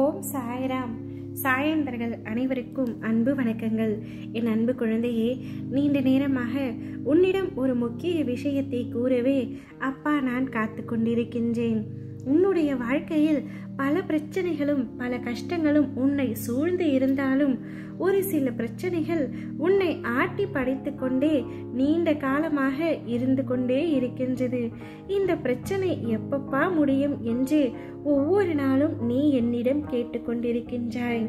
ஓம் சாய்ராம். சாயந்தர்கள் அனைவருக்கும் அன்பு வணக்கங்கள். என் அன்பு குழந்தையே, நீண்ட நேரமாக உன்னிடம் ஒரு முக்கிய விஷயத்தை கூறவே அப்பா நான் காத்து கொண்டிருக்கின்றேன். உன்னுடைய வாழ்க்கையில் பல பிரச்சனைகளும் பல கஷ்டங்களும் உன்னை சூழ்ந்து இருந்தாலும் ஒரு சில பிரச்சனைகள் உன்னை ஆட்டி படைத்து கொண்டே நீண்ட காலமாக இருந்து கொண்டே இருக்கின்றது. இந்த பிரச்சனை எப்பப்பா முடியும் என்று ஒவ்வொரு நாளும் நீ என்னிடம் கேட்டுக்கொண்டிருக்கின்றாய்.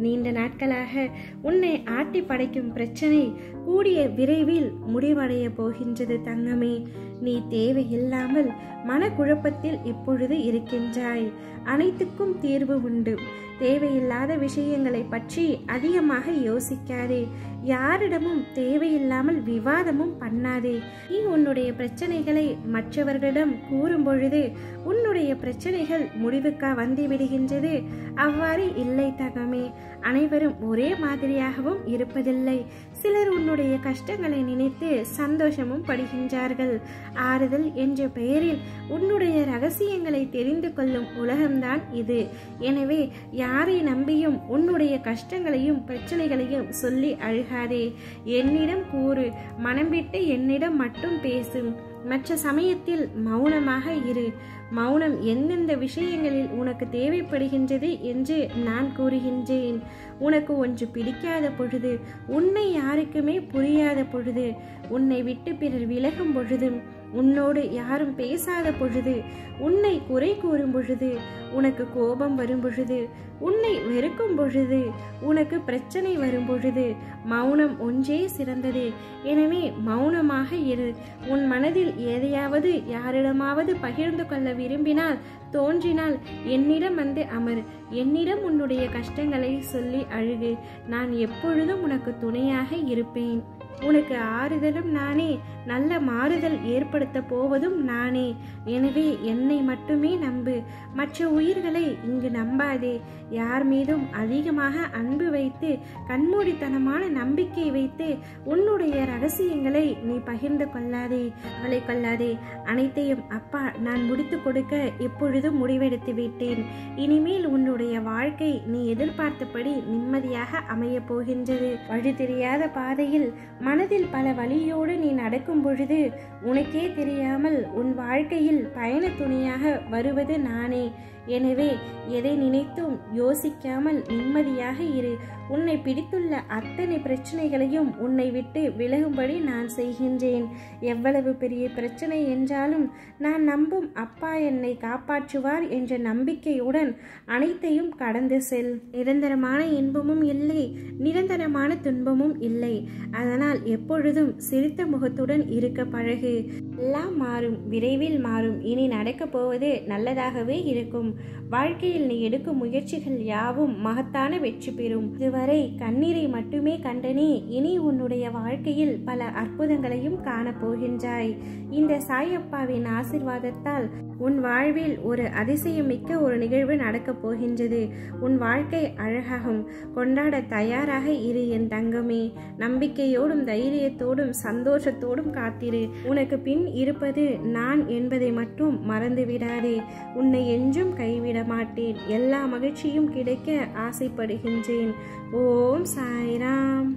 நீண்ட நாட்களாக உன்னை ஆட்டி படைக்கும் பிரச்சனை கூடிய விரைவில் முடிவடைய போகின்றது தங்கமே. நீ தேவையில்லாமல் மனக்குழப்பத்தில் இப்பொழுது இருக்கின்றாய். அனைத்துக்கும் தீர்வு உண்டு. தேவையில்லாத விஷயங்களை பற்றி அதிகமாக யோசிக்காதே. யாரிடமும் தேவையில்லாமல் விவாதமும் பண்ணாதே. நீ உன்னுடைய பிரச்சனைகளை மற்றவர்களிடம் கூறும் பொழுது உன்னுடைய பிரச்சனைகள் முடிவுக்கா வந்து விடுகின்றது. அவ்வாறு இல்லை தங்கமே. அனைவரும் ஒரே மாதிரியாகவும் இருப்பதில்லை. சிலர் உன்னுடைய கஷ்டங்களை நினைத்து சந்தோஷமும் படுகின்றார்கள். ஆறுதல் என்ற பெயரில் உன்னுடைய ரகசியங்களை தெரிந்து கொள்ளும் உலகம்தான் இது. எனவே யாரை நம்பியும் உன்னுடைய கஷ்டங்களையும் பிரச்சனைகளையும் சொல்லி அழுகாதே. என்னிடம் கூறு. மனம் விட்டு என்னிடம் மட்டும் பேசும். மற்ற சமயத்தில் மௌனமாக இரு. மௌனம் எந்தெந்த விஷயங்களில் உனக்கு தேவைப்படுகின்றது என்று நான் கூறுகின்றேன். உனக்கு ஒன்று பிடிக்காத பொழுது, உன்னை யாருக்குமே புரியாத பொழுது, உன்னை விட்டு பிறர் விலகும் பொழுது, உன்னோடு யாரும் பேசாத பொழுது, உன்னை குறை கூறும் பொழுது, உனக்கு கோபம் வரும் பொழுது, உன்னை வெறுக்கும் பொழுது, உனக்கு பிரச்சனை வரும் பொழுது மௌனம் ஒன்றே சிறந்தது. எனவே மௌனமாக இரு. உன் மனதில் எதையாவது யாரிடமாவது பகிர்ந்து கொள்ள விரும்பினால், தோன்றினால் என்னிடம் வந்து அமர். என்னிடம் உன்னுடைய கஷ்டங்களை சொல்லி அழுகு. நான் எப்பொழுதும் உனக்கு துணையாக இருப்பேன். உனக்கு ஆறுதலும் நானே, நல்ல மாறுதல் ஏற்படுத்த போவதும் நானே. எனவே என்னை மட்டுமே நம்பு. மற்ற உயிர்களை இங்கு நம்பாதே. யார் மீதும் அதிகமாக அன்பு வைத்து கண்மூடித்தனமான நம்பிக்கை வைத்து உன்னுடைய ரகசியங்களை நீ பகிர்ந்து கொள்ளாதே. அவளை கொள்ளாதே. அனைத்தையும் அப்பா நான் முடித்து கொடுக்க இப்பொழுதும் முடிவெடுத்து விட்டேன். இனிமேல் உன்னுடைய வாழ்க்கை நீ எதிர்பார்த்தபடி நிம்மதியாக அமைய போகின்றது. வழி தெரியாத பாதையில் மனதில் பல வழியோடு நீ நடக்கும் பொழுது உனக்கே தெரியாமல் உன் வாழ்க்கையில் பயண துணையாக வருவது நானே. எனவே எதை நினைத்தும் யோசிக்காமல் நிம்மதியாக இரு. உன்னை பிடித்துள்ள அத்தனை பிரச்சனைகளையும் உன்னை விட்டு விலகும்படி நான் செய்கின்றேன். எவ்வளவு பெரிய பிரச்சனை என்றாலும் நான் நம்பும் அப்பா என்னை காப்பாற்றுவார் என்ற நம்பிக்கையுடன் அனைத்தையும் கடந்து செல். நிரந்தரமான இன்பமும் இல்லை, நிரந்தரமான துன்பமும் இல்லை. அதனால் எப்பொழுதும் சிரித்த முகத்துடன் இருக்க பழகு. எல்லாம் மாறும், விரைவில் மாறும். இனி நடக்கப் போவது நல்லதாகவே இருக்கும். வாழ்க்கையில் நீ எடுக்கும் முயற்சிகள் யாவும் மகத்தான வெற்றி பெறும். இதுவரை கண்ணீரை மட்டுமே கண்டனே, இனி உன்னுடைய வாழ்க்கையில் பல அற்புதங்களையும் காணப்போகின்றாய். இந்த சாயப்பாவின் ஆசிர்வாதத்தால் உன் வாழ்வில் ஒரு அதிசயமிக்க ஒரு நிகழ்வு நடக்கப் போகின்றது. உன் வாழ்க்கை அழகாகும். கொண்டாட தயாராக இரு என் தங்கமே. நம்பிக்கையோடும் தைரியத்தோடும் சந்தோஷத்தோடும் காத்திரு. உனக்கு பின் இருப்பது நான் என்பதை மட்டும் மறந்து விடாதே. உன்னை என்றும் கைவிட மாட்டேன். எல்லா மகிழ்ச்சியும் கிடைக்க ஆசைப்படுகின்றேன். ஓம் சாய்ராம்.